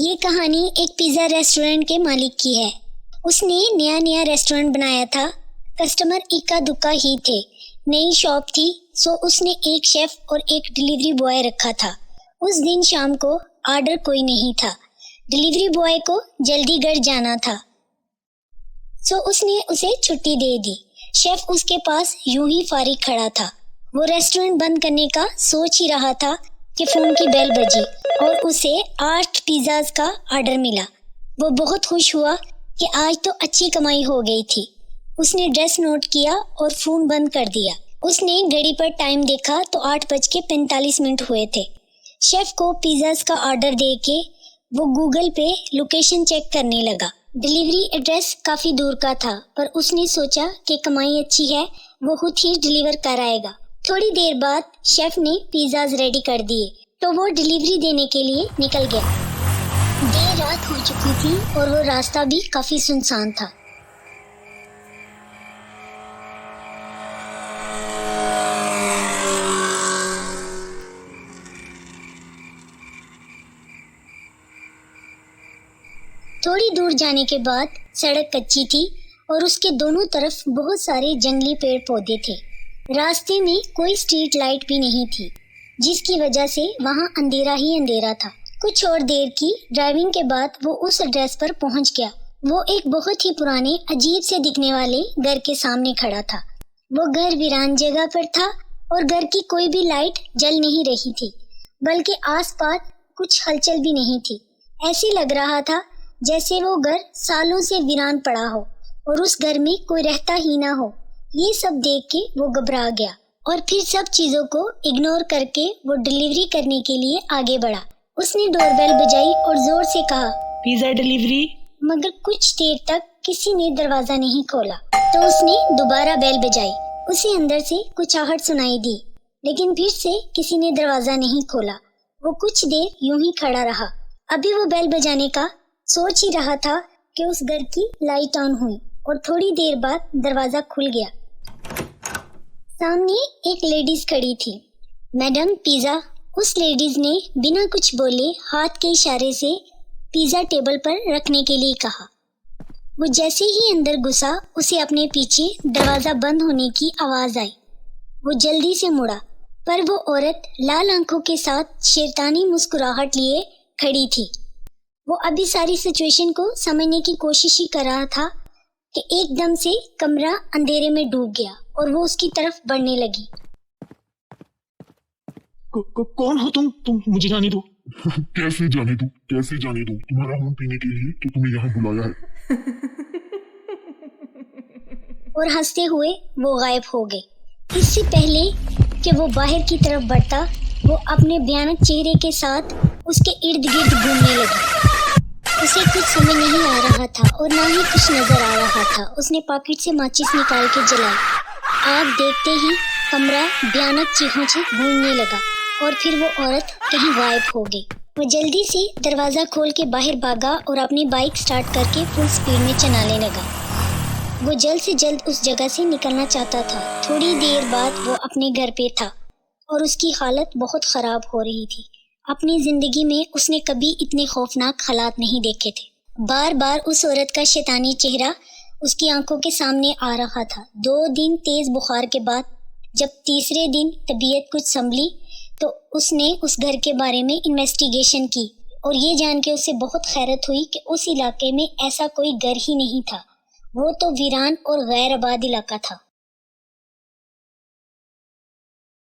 یہ کہانی ایک پیزا ریسٹورنٹ کے مالک کی ہے۔ اس نے نیا ریسٹورنٹ بنایا تھا۔ کسٹمر اکا دکا ہی تھے۔ نئی شاپ تھی، سو اس نے ایک شیف اور ایک ڈیلیوری بوائے رکھا تھا۔ اس دن شام کو آرڈر کوئی نہیں تھا۔ ڈیلیوری بوائے کو جلدی گھر جانا تھا، سو اس نے اسے چھٹی دے دی۔ شیف اس کے پاس یوں ہی فارغ کھڑا تھا۔ وہ ریسٹورنٹ بند کرنے کا سوچ ہی رہا تھا کہ فون کی بیل بجی اور اسے 8 پیزاز کا آرڈر ملا۔ وہ بہت خوش ہوا کہ آج تو اچھی کمائی ہو گئی تھی۔ اس نے ایڈریس نوٹ کیا اور فون بند کر دیا۔ اس نے گھڑی پر ٹائم دیکھا تو 8:45 ہوئے تھے۔ شیف کو پیزاز کا آرڈر دے کے وہ گوگل پہ لوکیشن چیک کرنے لگا۔ ڈیلیوری ایڈریس کافی دور کا تھا، پر اس نے سوچا کہ کمائی اچھی ہے، وہ خود ہی ڈیلیور کر آئے گا۔ تھوڑی دیر بعد شیف نے پیزاز ریڈی کر دیے تو وہ ڈیلیوری دینے کے لیے نکل گیا۔ دیر رات ہو چکی تھی اور وہ راستہ بھی کافی سنسان تھا۔ تھوڑی دور جانے کے بعد سڑک کچی تھی اور اس کے دونوں طرف بہت سارے جنگلی پیڑ پودے تھے۔ راستے میں کوئی اسٹریٹ لائٹ بھی نہیں تھی، جس کی وجہ سے وہاں اندھیرا ہی اندھیرا تھا۔ کچھ اور دیر کی ڈرائیونگ کے بعد وہ اس ایڈریس پر پہنچ گیا۔ وہ ایک بہت ہی پرانے عجیب سے دکھنے والے گھر کے سامنے کھڑا تھا۔ وہ گھر ویران جگہ پر تھا اور گھر کی کوئی بھی لائٹ جل نہیں رہی تھی، بلکہ آس پاس کچھ ہلچل بھی نہیں تھی۔ ایسے لگ رہا تھا جیسے وہ گھر سالوں سے ویران پڑا ہو اور اس گھر میں کوئی رہتا ہی نہ ہو۔ یہ سب دیکھ کے وہ گھبرا گیا اور پھر سب چیزوں کو اگنور کر کے وہ ڈیلیوری کرنے کے لیے آگے بڑھا۔ اس نے ڈور بیل بجائی اور زور سے کہا، پیزا ڈیلیوری۔ مگر کچھ دیر تک کسی نے دروازہ نہیں کھولا۔ تو اس نے دوبارہ بیل بجائی۔ اسے اندر سے کچھ آہٹ سنائی دی، لیکن پھر سے کسی نے دروازہ نہیں کھولا۔ وہ کچھ دیر یوں ہی کھڑا رہا۔ ابھی وہ بیل بجانے کا سوچ ہی رہا تھا کہ اس گھر کی لائٹ آن ہوئی اور تھوڑی دیر بعد دروازہ کھل گیا۔ سامنے ایک لیڈیز کھڑی تھی۔ Madam pizza. اس لیڈیز نے بنا کچھ بولے ہاتھ کے اشارے سے پیزا ٹیبل پر رکھنے کے لیے کہا۔ وہ جیسے ہی اندر گھسا، اسے اپنے پیچھے دروازہ بند ہونے کی آواز آئی۔ وہ جلدی سے مڑا، پر وہ عورت لال آنکھوں کے ساتھ شیطانی مسکراہٹ لیے کھڑی تھی۔ وہ ابھی ساری سچویشن کو سمجھنے کی کوشش ہی کر رہا تھا کہ ایک دم سے کمرہ اندھیرے میں ڈوب گیا اور وہ اس کی طرف بڑھنے لگی۔ کون ہو تم مجھے جانے دو۔ کیسے جانے دوں؟ تمہارا خون پینے کے لیے تو تمہیں یہاں بلایا ہے۔ اور ہنستے ہوئے وہ غائب ہو گئے۔ اس سے پہلے کہ وہ باہر کی طرف بڑھتا، وہ اپنے بھیانک چہرے کے ساتھ اس کے ارد گرد گھومنے لگی۔ اسے کچھ سمجھ نہیں آ رہا تھا اور نہ ہی کچھ نظر آ رہا تھا۔ اس نے پاکٹ سے ماچس نکال کے جلائی۔ آگ دیکھتے ہی کمرہ بھیانک چیخوں سے گونجنے لگا اور پھر وہ عورت کہیں غائب ہو گئی۔ وہ جلدی سے دروازہ کھول کے باہر بھاگا اور اپنی بائک سٹارٹ کر کے فل سپیڈ میں چلانے لگا۔ وہ جلد سے جلد اس جگہ سے نکلنا چاہتا تھا۔ تھوڑی دیر بعد وہ اپنے گھر پہ تھا اور اس کی حالت بہت خراب ہو رہی تھی۔ اپنی زندگی میں اس نے کبھی اتنے خوفناک حالات نہیں دیکھے تھے۔ بار بار اس عورت کا شیطانی چہرہ اس کی آنکھوں کے سامنے آ رہا تھا۔ 2 دن تیز بخار کے بعد جب تیسرے دن طبیعت کچھ سنبھلی تو اس نے اس گھر کے بارے میں انویسٹیگیشن کی اور یہ جان کے اسے بہت حیرت ہوئی کہ اس علاقے میں ایسا کوئی گھر ہی نہیں تھا۔ وہ تو ویران اور غیر آباد علاقہ تھا۔